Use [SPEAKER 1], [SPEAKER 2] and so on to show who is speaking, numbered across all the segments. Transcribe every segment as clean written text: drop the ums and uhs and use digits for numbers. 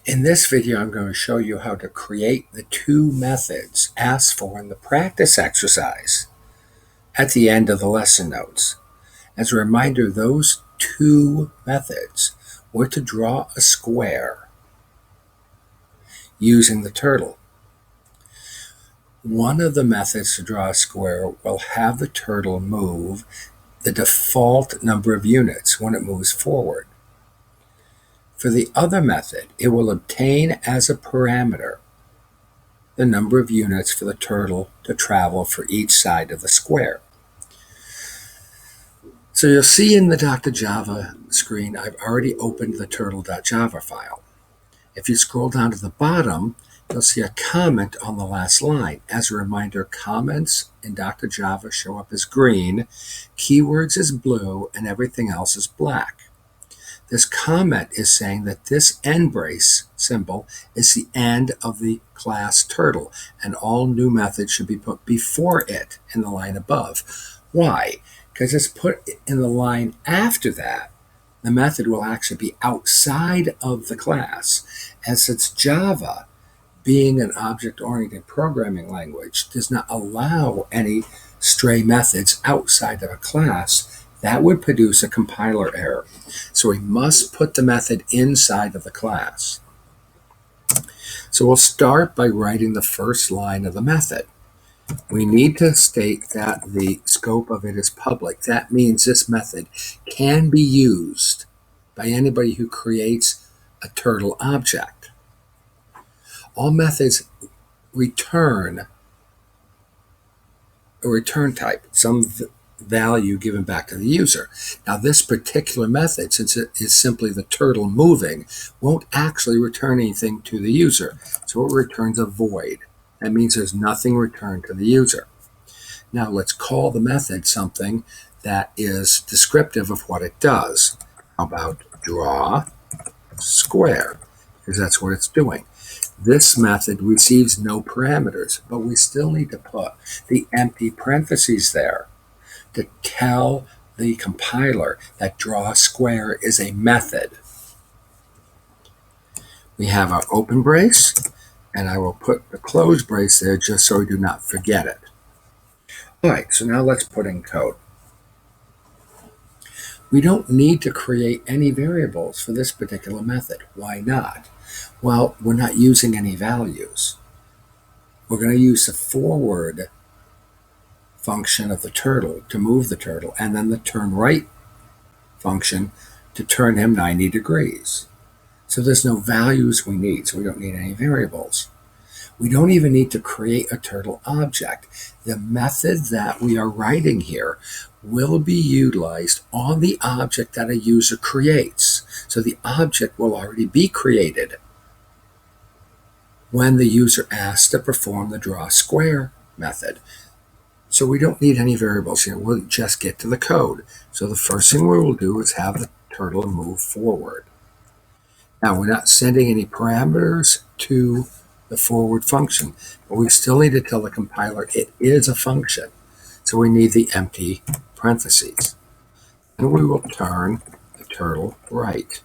[SPEAKER 1] In this video, I'm going to show you how to create the two methods asked for in the practice exercise at the end of the lesson notes. As a reminder, those two methods were to draw a square using the turtle. One of the methods to draw a square will have the turtle move the default number of units when it moves forward. For the other method, it will obtain as a parameter the number of units for the turtle to travel for each side of the square. So you'll see in the Dr. Java screen, I've already opened the turtle.java file. If you scroll down to the bottom, you'll see a comment on the last line. As a reminder, comments in Dr. Java show up as green, keywords as blue, and everything else is black. This comment is saying that this end brace symbol is the end of the class turtle, and all new methods should be put before it in the line above. Why? Because it's put in the line after that, the method will actually be outside of the class. And since Java, being an object-oriented programming language, does not allow any stray methods outside of a class, that would produce a compiler error. So we must put the method inside of the class. So we'll start by writing the first line of the method. We need to state that the scope of it is public. That means this method can be used by anybody who creates a turtle object. All methods return a return type, some value given back to the user. Now this particular method, since it is simply the turtle moving, won't actually return anything to the user. So it returns a void. That means there's nothing returned to the user. Now let's call the method something that is descriptive of what it does. How about draw square? Because that's what it's doing. This method receives no parameters, but we still need to put the empty parentheses there to tell the compiler that draw square is a method. We have our open brace, and I will put the close brace there just so we do not forget it. All right, so now let's put in code. We don't need to create any variables for this particular method. Why not? Well, we're not using any values. We're going to use the forward function of the turtle to move the turtle, and then the turn right function to turn him 90 degrees. So there's no values we need, so we don't need any variables. We don't even need to create a turtle object. The method that we are writing here will be utilized on the object that a user creates. So the object will already be created when the user asks to perform the draw square method. So we don't need any variables here. We'll just get to the code. So the first thing we will do is have the turtle move forward. Now we're not sending any parameters to the forward function, but we still need to tell the compiler it is a function. So we need the empty parentheses. And we will turn the turtle right.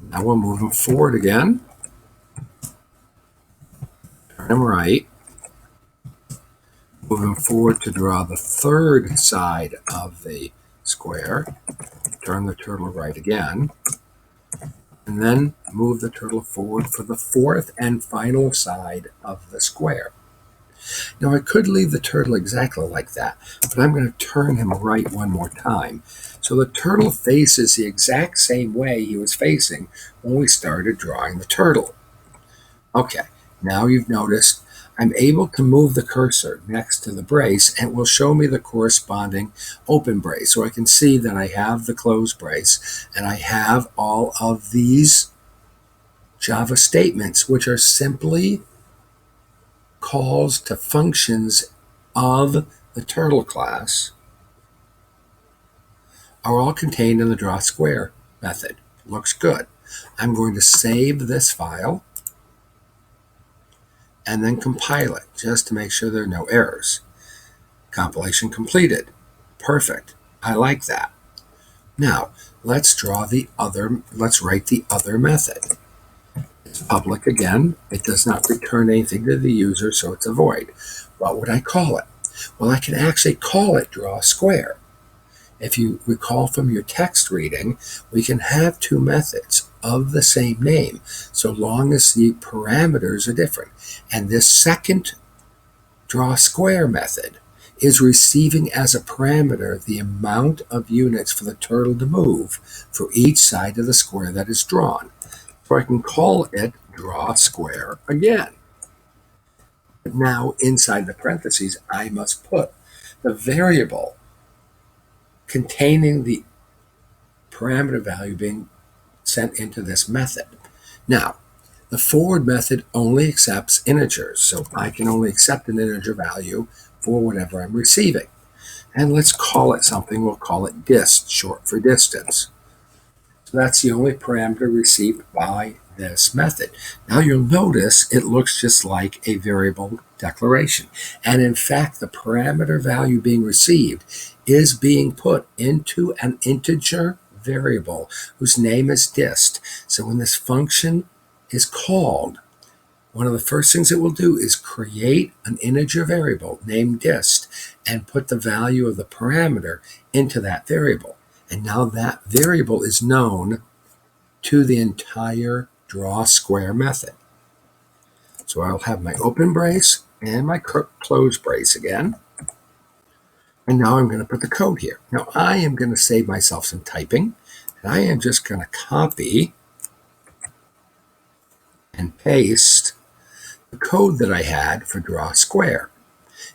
[SPEAKER 1] Now we'll move him forward again. Turn him right. Moving forward to draw the third side of the square, turn the turtle right again, and then move the turtle forward for the fourth and final side of the square. Now I could leave the turtle exactly like that, but I'm going to turn him right one more time. So the turtle faces the exact same way he was facing when we started drawing the turtle. Okay, now you've noticed I'm able to move the cursor next to the brace, and it will show me the corresponding open brace. So I can see that I have the closed brace, and I have all of these Java statements, which are simply calls to functions of the turtle class, are all contained in the draw square method. Looks good. I'm going to save this file and then compile it just to make sure there are no errors. Compilation completed. Perfect. I like that. Now, let's write the other method. public again. It does not return anything to the user, so it's a void. What would I call it? Well, I can actually call it draw a square. If you recall from your text reading, we can have two methods of the same name, so long as the parameters are different. And this second draw square method is receiving as a parameter the amount of units for the turtle to move for each side of the square that is drawn. So I can call it draw square again. But now inside the parentheses, I must put the variable containing the parameter value being sent into this method. Now, the forward method only accepts integers, so I can only accept an integer value for whatever I'm receiving. And let's call it something, we'll call it dist, short for distance. So that's the only parameter received by this method. Now you'll notice it looks just like a variable declaration. And in fact, the parameter value being received is being put into an integer variable whose name is dist. So when this function is called, one of the first things it will do is create an integer variable named dist and put the value of the parameter into that variable. And now that variable is known to the entire draw square method. So I'll have my open brace and my close brace again. And now I'm going to put the code here. Now I am going to save myself some typing. And I am just going to copy and paste the code that I had for draw square.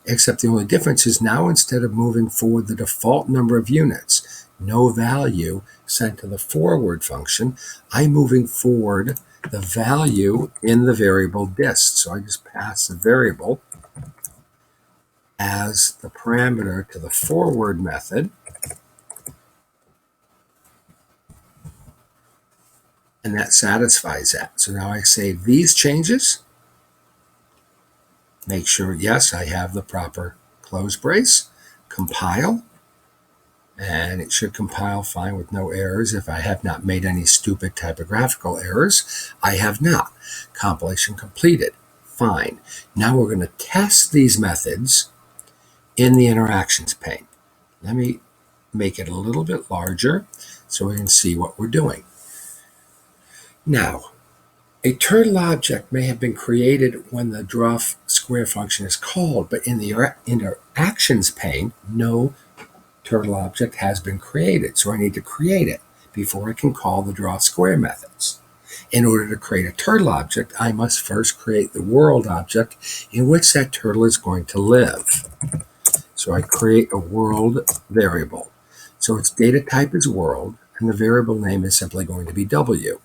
[SPEAKER 1] Except the only difference is now instead of moving forward the default number of units, no value sent to the forward function, I'm moving forward the value in the variable dist. So I just pass the variable as the parameter to the forward method. And that satisfies that. So now I save these changes. Make sure, yes, I have the proper close brace. Compile. And it should compile fine with no errors. If I have not made any stupid typographical errors, I have not. Compilation completed. Fine. Now we're going to test these methods in the interactions pane. Let me make it a little bit larger so we can see what we're doing. Now, a turtle object may have been created when the draw square function is called, but in the interactions pane, no turtle object has been created, so I need to create it before I can call the draw square methods. In order to create a turtle object, I must first create the world object in which that turtle is going to live. So I create a world variable. So its data type is world, and the variable name is simply going to be W.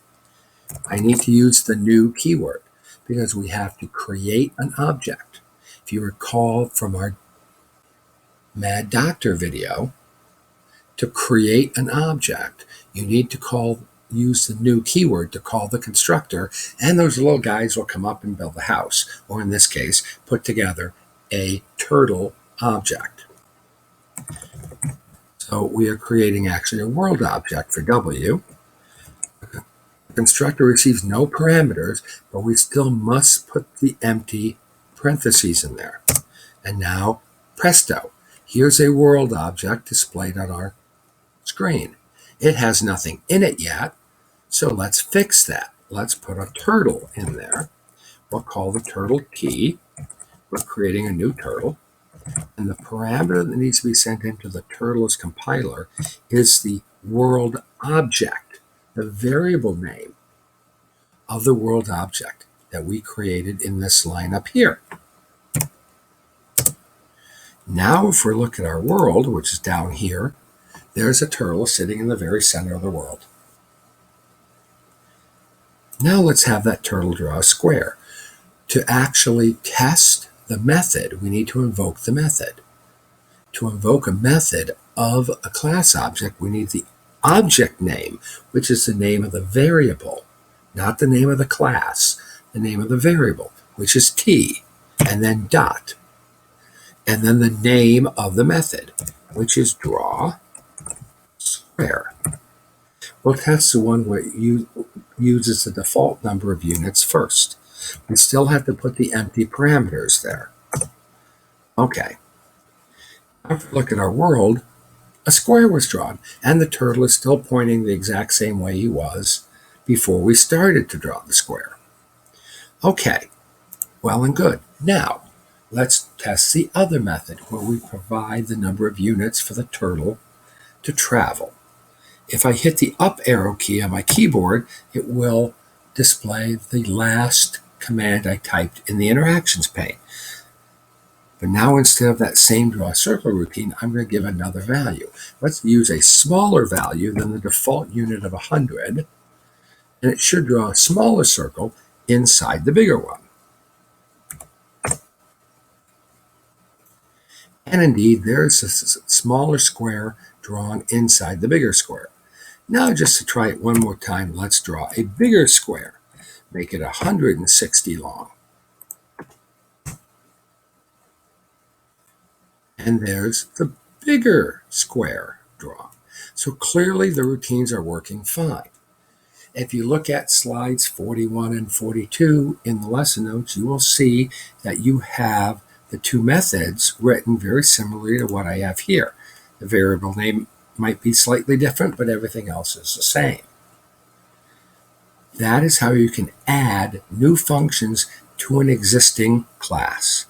[SPEAKER 1] I need to use the new keyword because we have to create an object. If you recall from our Mad Doctor video, to create an object, you need to use the new keyword to call the constructor, and those little guys will come up and build the house, or in this case, put together a turtle object. So we are creating actually a world object for W. The constructor receives no parameters, but we still must put the empty parentheses in there. And now, presto, here's a world object displayed on our screen. It has nothing in it yet, so let's fix that. Let's put a turtle in there. We'll call the turtle T. We're creating a new turtle. And the parameter that needs to be sent into the turtle's compiler is the world object, the variable name of the world object that we created in this line up here. Now, if we look at our world, which is down here, there's a turtle sitting in the very center of the world. Now let's have that turtle draw a square. To actually test the method, we need to invoke the method. To invoke a method of a class object, we need the object name, which is the name of the variable, not the name of the class, the name of the variable, which is T, and then dot, and then the name of the method, which is draw square. We'll test the one uses the default number of units first. We still have to put the empty parameters there. Okay. Now if we look at our world, a square was drawn, and the turtle is still pointing the exact same way he was before we started to draw the square. Okay, well and good. Now, let's test the other method where we provide the number of units for the turtle to travel. If I hit the up arrow key on my keyboard, it will display the last command I typed in the interactions pane. But now instead of that same draw circle routine, I'm going to give another value. Let's use a smaller value than the default unit of 100, and it should draw a smaller circle inside the bigger one. And indeed, there's a smaller square drawn inside the bigger square. Now, just to try it one more time, let's draw a bigger square. Make it 160 long. And there's the bigger square drawn. So clearly the routines are working fine. If you look at slides 41 and 42 in the lesson notes, you will see that you have the two methods written very similarly to what I have here. The variable name might be slightly different, but everything else is the same. That is how you can add new functions to an existing class.